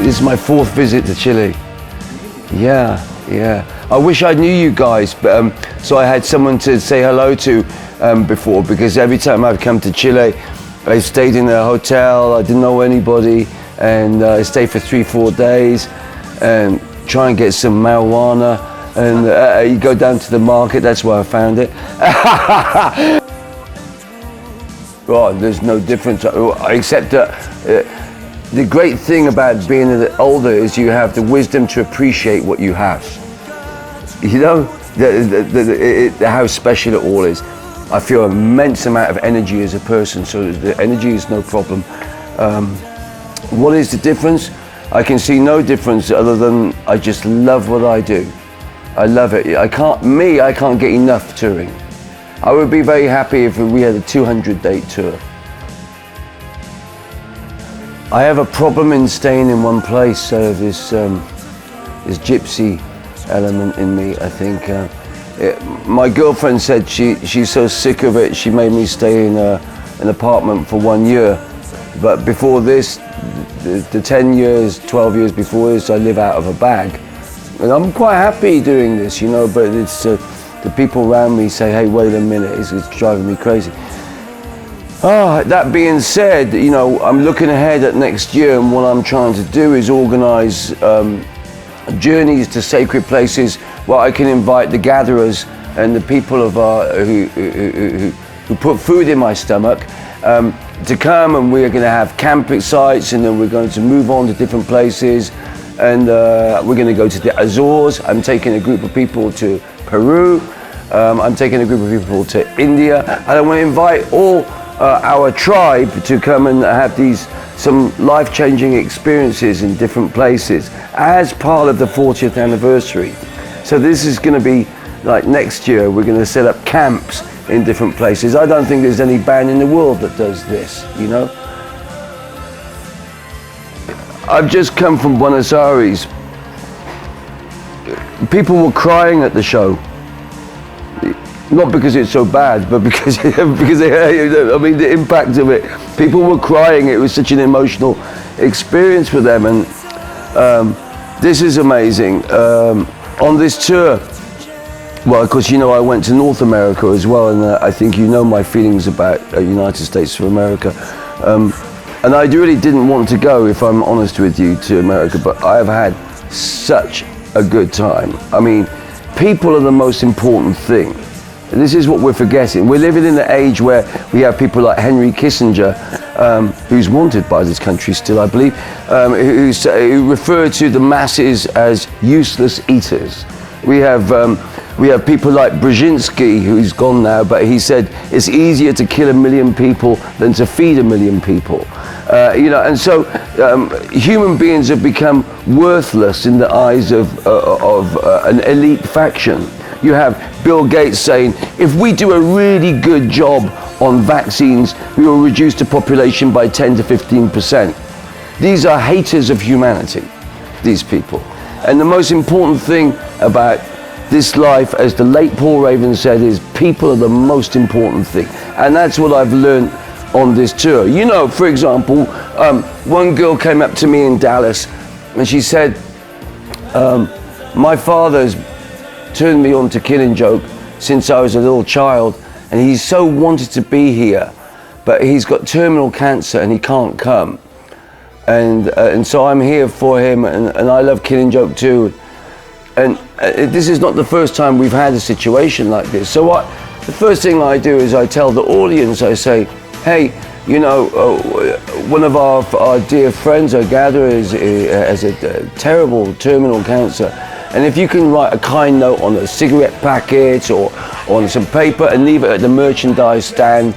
This is my 4th visit to Chile. Yeah. I wish I knew you guys, but so I had someone to say hello to before, because every time I've come to Chile, I stayed in a hotel, I didn't know anybody, and I stayed for 3-4 days and try and get some marijuana, and you go down to the market, that's where I found it. Well, there's no difference, except that the great thing about being older is you have the wisdom to appreciate what you have. You know, how special it all is. I feel an immense amount of energy as a person, so the energy is no problem. What is the difference? I can see no difference other than I just love what I do. I love it. I can't get enough touring. I would be very happy if we had a 200-date tour. I have a problem in staying in one place, this gypsy element in me, I think. My girlfriend said she's so sick of it, she made me stay in an apartment for 1 year. But before this, the 10 years, 12 years before this, I live out of a bag. And I'm quite happy doing this, you know, but it's the people around me say, hey, wait a minute, it's driving me crazy. That being said, you know, I'm looking ahead at next year, and what I'm trying to do is organize journeys to sacred places where I can invite the gatherers and the people of who put food in my stomach to come, and we're going to have camping sites, and then we're going to move on to different places, and we're going to go to the Azores. I'm taking a group of people to Peru. I'm taking a group of people to India, and I want to invite all our tribe to come and have some life-changing experiences in different places as part of the 40th anniversary. So this is going to be like next year, we're going to set up camps in different places. I don't think there's any band in the world that does this, you know. I've just come from Buenos Aires. People were crying at the show. Not because it's so bad, but because I mean, the impact of it. People were crying. It was such an emotional experience for them, and this is amazing. On this tour, well, of course, you know, I went to North America as well, and I think you know my feelings about United States of America. And I really didn't want to go, if I'm honest with you, to America, but I have had such a good time. I mean, people are the most important thing. This is what we're forgetting. We're living in an age where we have people like Henry Kissinger, who's wanted by this country still, I believe, who refer to the masses as useless eaters. We have people like Brzezinski, who's gone now, but he said it's easier to kill 1 million people than to feed 1 million people. You know, and so human beings have become worthless in the eyes of an elite faction. You have Bill Gates saying, if we do a really good job on vaccines, we will reduce the population by 10 to 15%. These are haters of humanity, these people. And the most important thing about this life, as the late Paul Raven said, is people are the most important thing. And that's what I've learned on this tour. You know, for example, one girl came up to me in Dallas and she said, my father's turned me on to Killing Joke since I was a little child, and he's so wanted to be here, but he's got terminal cancer and he can't come. And so I'm here for him, and I love Killing Joke too. And this is not the first time we've had a situation like this. So the first thing I do is I tell the audience, I say, hey, you know, one of our dear friends, our gatherers, has a terrible terminal cancer. And if you can write a kind note on a cigarette packet or on some paper and leave it at the merchandise stand,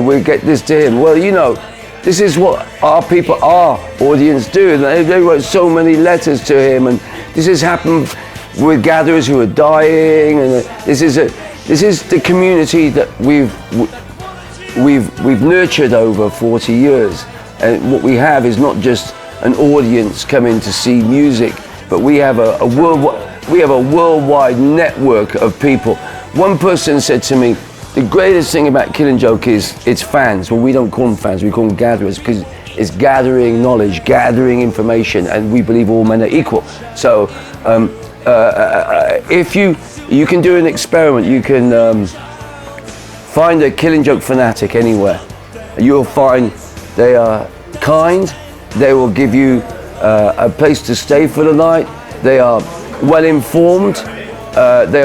we'll get this to him. Well, you know, this is what our people, our audience do. And they wrote so many letters to him, and this has happened with gatherers who are dying. And this is the community that we've nurtured over 40 years. And what we have is not just an audience coming to see music, but we have a worldwide network of people. One person said to me, the greatest thing about Killing Joke is its fans. Well, we don't call them fans, we call them gatherers, because is gathering knowledge, gathering information, and we believe all men are equal. So if you can do an experiment, you can find a Killing Joke fanatic anywhere. You'll find they are kind, they will give you a place to stay for the night, they are well informed, they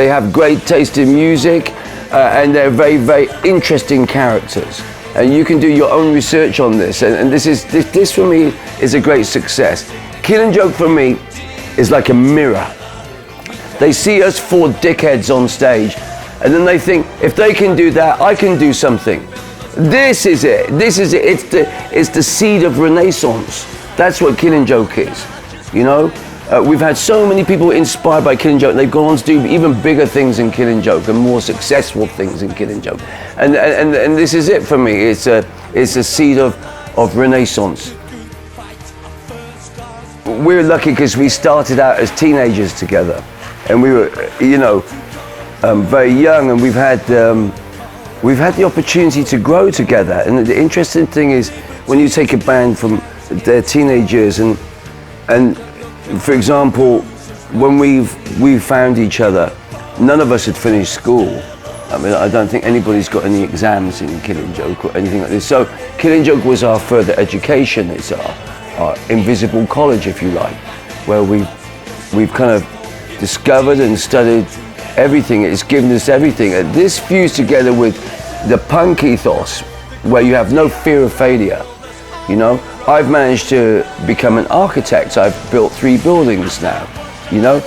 have great taste in music, and they're very, very interesting characters. And you can do your own research on this, and this for me is a great success. Killing Joke for me is like a mirror. They see us four dickheads on stage, and then they think, if they can do that, I can do something. This is it. It's the seed of Renaissance. That's what Killing Joke is. You know, we've had so many people inspired by Killing Joke. They've gone on to do even bigger things in Killing Joke and more successful things in Killing Joke. And this is it for me. It's a seed of Renaissance. We're lucky because we started out as teenagers together, and we were, you know, very young, and we've had the opportunity to grow together. And the interesting thing is, when you take a band from their teenagers, and for example, when we found each other, none of us had finished school. I mean, I don't think anybody's got any exams in Killing Joke or anything like this. So Killing Joke was our further education. It's our invisible college, if you like, where we've kind of discovered and studied everything. It's given us everything. And this fused together with the punk ethos, where you have no fear of failure. You know, I've managed to become an architect. I've built 3 buildings now. You know,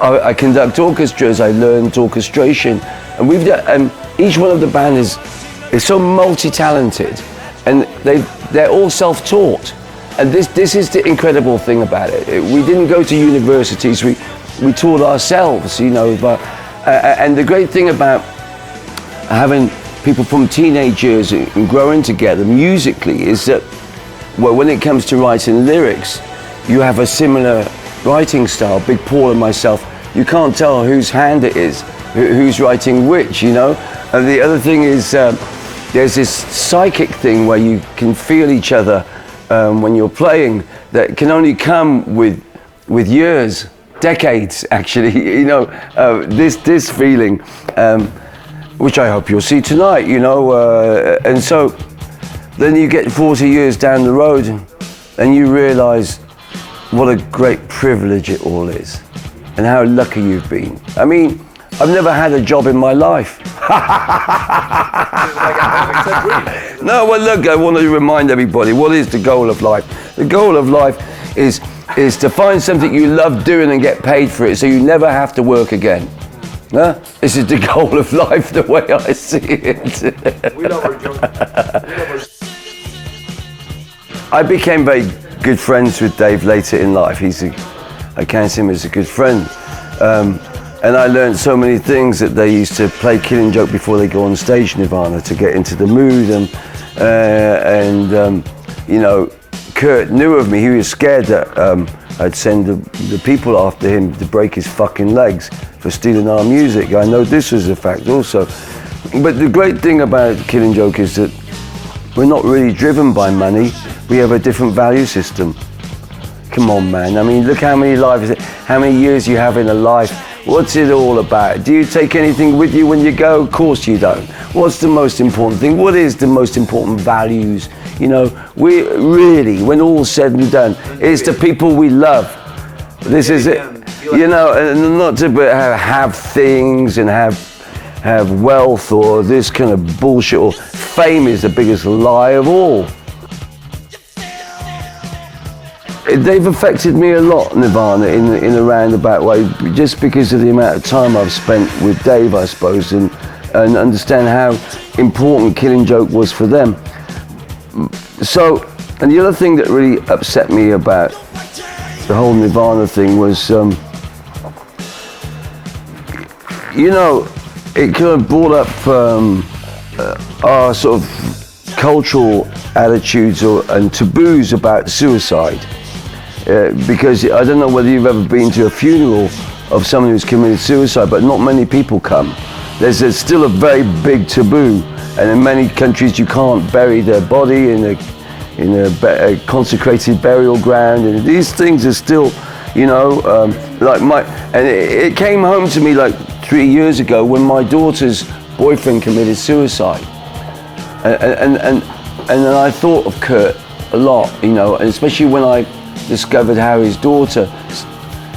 I conduct orchestras. I learned orchestration, and each one of the band is so multi-talented, and they're all self-taught. And this is the incredible thing about it. We didn't go to universities. We taught ourselves. You know, and the great thing about having people from teenage years and growing together musically is that, well, when it comes to writing lyrics, you have a similar writing style. Big Paul and myself, you can't tell whose hand it is, who's writing which, you know. And the other thing is, there's this psychic thing where you can feel each other when you're playing, that can only come with years, decades actually, you know, this feeling, which I hope you'll see tonight, you know, and so then you get 40 years down the road and you realize what a great privilege it all is and how lucky you've been. I mean, I've never had a job in my life. No, well look, I want to remind everybody, what is the goal of life? The goal of life is to find something you love doing and get paid for it, so you never have to work again. Huh? This is the goal of life, the way I see it. We know we're joking. I became very good friends with Dave later in life. I count him as a good friend. And I learned so many things that they used to play Killing Joke before they go on stage, Nirvana, to get into the mood. And you know, Kurt knew of me. He was scared that I'd send the people after him to break his fucking legs for stealing our music. I know this was a fact also. But the great thing about Killing Joke is that we're not really driven by money. We have a different value system. Come on, man. I mean, look how many lives, how many years you have in a life. What's it all about? Do you take anything with you when you go? Of course you don't. What's the most important thing? What is the most important values? You know, we really, when all's said and done, it's the people we love. This is it. You know, and not to have things and have wealth or this kind of bullshit, or fame is the biggest lie of all. They've affected me a lot, Nirvana, in a roundabout way, just because of the amount of time I've spent with Dave, I suppose, and understand how important Killing Joke was for them. So, and the other thing that really upset me about the whole Nirvana thing was, you know, it kind of brought up our sort of cultural attitudes and taboos about suicide. Because I don't know whether you've ever been to a funeral of someone who's committed suicide, but not many people come. There's still a very big taboo, and in many countries you can't bury their body in a consecrated burial ground, and these things are still, you know, and it came home to me like 3 years ago when my daughter's boyfriend committed suicide, and then I thought of Kurt a lot, you know, and especially when I discovered how his daughter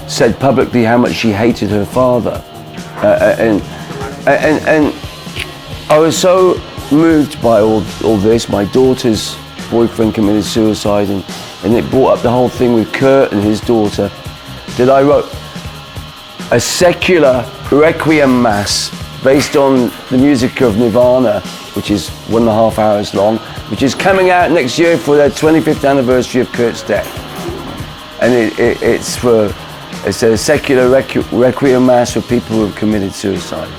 said publicly how much she hated her father, and I was so moved by all this. My daughter's boyfriend committed suicide, and it brought up the whole thing with Kurt and his daughter, that I wrote a secular requiem mass based on the music of Nirvana, which is 1.5 hours long, which is coming out next year for their 25th anniversary of Kurt's death. And it's a secular requiem mass for people who have committed suicide.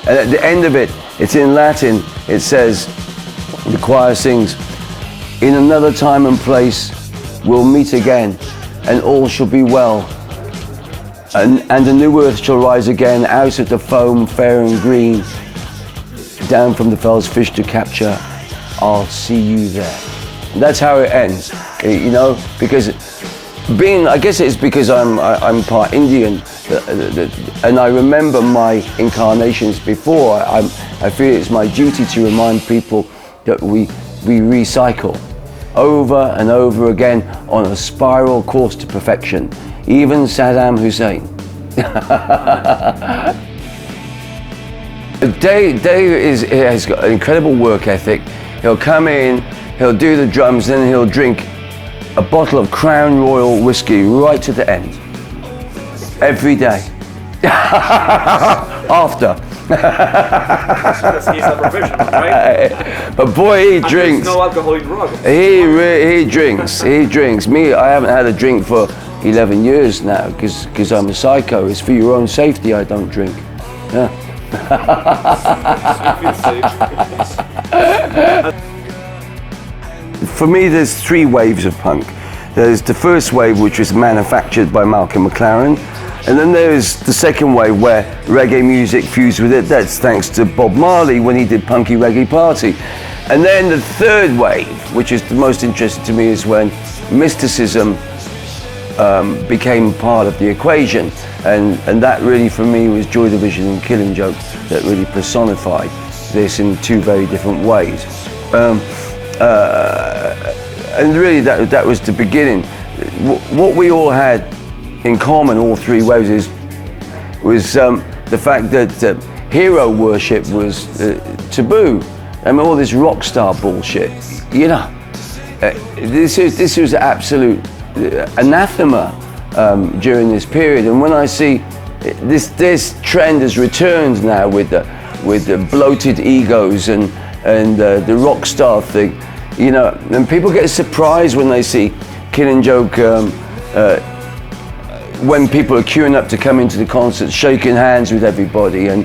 And at the end of it, it's in Latin. It says, the choir sings, "In another time and place we'll meet again, and all shall be well. And a new earth shall rise again out of the foam fair and green. Down from the fells fish to capture, I'll see you there." And that's how it ends, you know, because I guess it's because I'm part Indian, and I remember my incarnations before. I feel it's my duty to remind people that we recycle over and over again on a spiral course to perfection. Even Saddam Hussein. Dave has got an incredible work ethic. He'll come in, he'll do the drums, then he'll drink a bottle of Crown Royal whiskey right to the end. Every day. After. He's a professional, right? But boy, he drinks. There's no alcoholic drug. He drinks. Me, I haven't had a drink for 11 years now because I'm a psycho. It's for your own safety I don't drink. Yeah. For me, there's 3 waves of punk. There's the first wave, which was manufactured by Malcolm McLaren, and then there's the second wave where reggae music fused with it. That's thanks to Bob Marley when he did Punky Reggae Party. And then the third wave, which is the most interesting to me, is when mysticism became part of the equation, and that really for me was Joy Division and Killing Joke that really personified this in 2 very different ways. And really that was the beginning. What we all had in common, all 3 waves, was the fact that hero worship was taboo. I mean, all this rock star bullshit, you know. This was absolute anathema during this period. And when I see this trend has returned now with the bloated egos and the rock star thing, you know, and people get surprised when they see Killing Joke, when people are queuing up to come into the concert, shaking hands with everybody and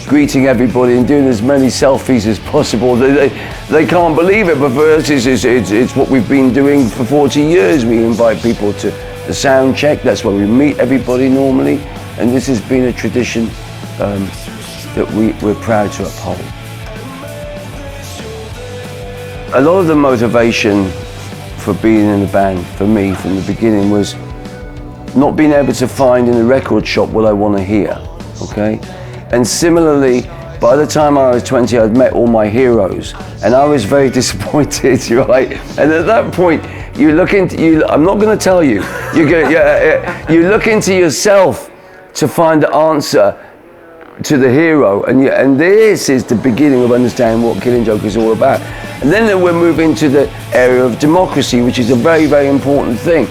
greeting everybody and doing as many selfies as possible. They can't believe it, but for us it's what we've been doing for 40 years. We invite people to the sound check. That's where we meet everybody normally, and this has been a tradition that we're proud to uphold. A lot of the motivation for being in the band, for me, from the beginning, was not being able to find in the record shop what I want to hear, okay? And similarly, by the time I was 20, I'd met all my heroes, and I was very disappointed, right? And at that point, you look into, I'm not going to tell you, you look into yourself to find the answer to the hero, and this is the beginning of understanding what Killing Joke is all about. And then we're moving to the area of democracy, which is a very, very important thing.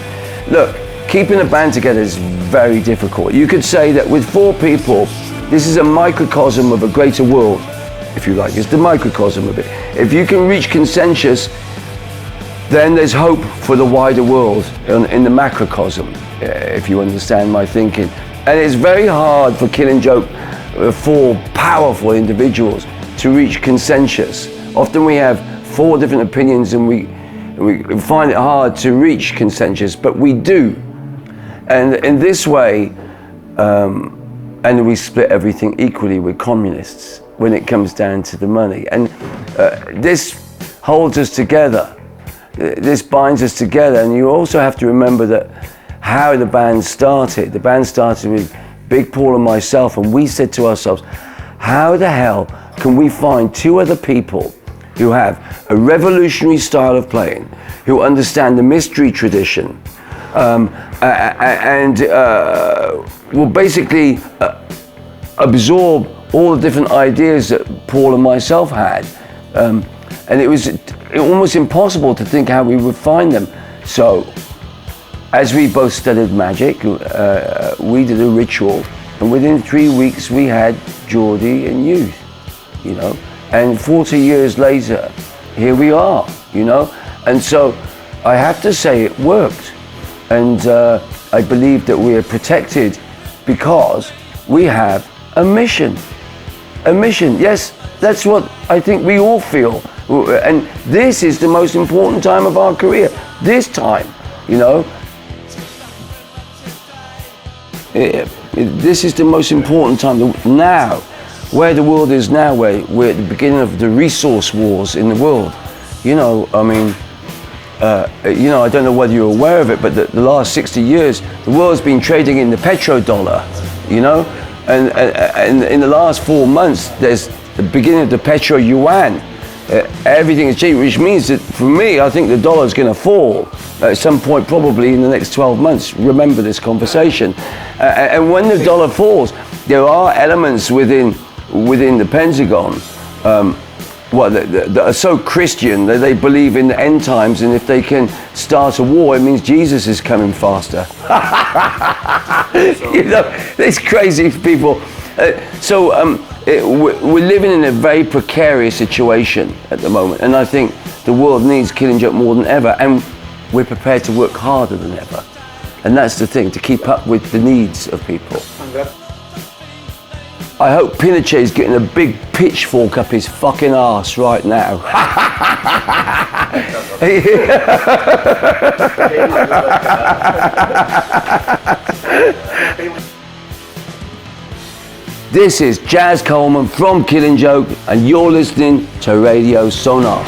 Look, keeping a band together is very difficult. You could say that with 4 people, this is a microcosm of a greater world, if you like. It's the microcosm of it. If you can reach consensus, then there's hope for the wider world in the macrocosm, if you understand my thinking. And it's very hard for Killing Joke, 4 powerful individuals, to reach consensus. Often we have 4 different opinions and we find it hard to reach consensus, but we do. And in this way, and we split everything equally with communists. when it comes down to the money. And this holds us together. This binds us together. And you also have to remember that how the band started. The band started with Big Paul and myself, and we said to ourselves, how the hell can we find two other people who have a revolutionary style of playing, who understand the mystery tradition, and will basically absorb all the different ideas that Paul and myself had. And it was almost impossible to think how we would find them. So, as we both studied magic, we did a ritual, and within 3 weeks we had Geordie and Youth, you know. And 40 years later, here we are, you know. And so, I have to say it worked. And I believe that we are protected because we have a mission. A mission, yes, that's what I think we all feel. And this is the most important time of our career. This time, you know. This is the most important time. Now, where the world is now, where we're at the beginning of the resource wars in the world. You know, I mean, you know, I don't know whether you're aware of it, but the last 60 years, the world's been trading in the petrodollar, you know, and in the last 4 months, there's the beginning of the petro yuan. Everything is cheap, which means that for me, I think the dollar is going to fall at some point, probably in the next 12 months. Remember this conversation. And when the dollar falls, there are elements within the Pentagon that are so Christian that they believe in the end times, and if they can start a war, it means Jesus is coming faster. You know, these crazy people. We're living in a very precarious situation at the moment, and I think the world needs Killing Joke more than ever, and we're prepared to work harder than ever. And that's the thing, to keep up with the needs of people. I hope Pinochet is getting a big pitchfork up his fucking arse right now. This is Jaz Coleman from Killing Joke, and you're listening to Radio Sonar.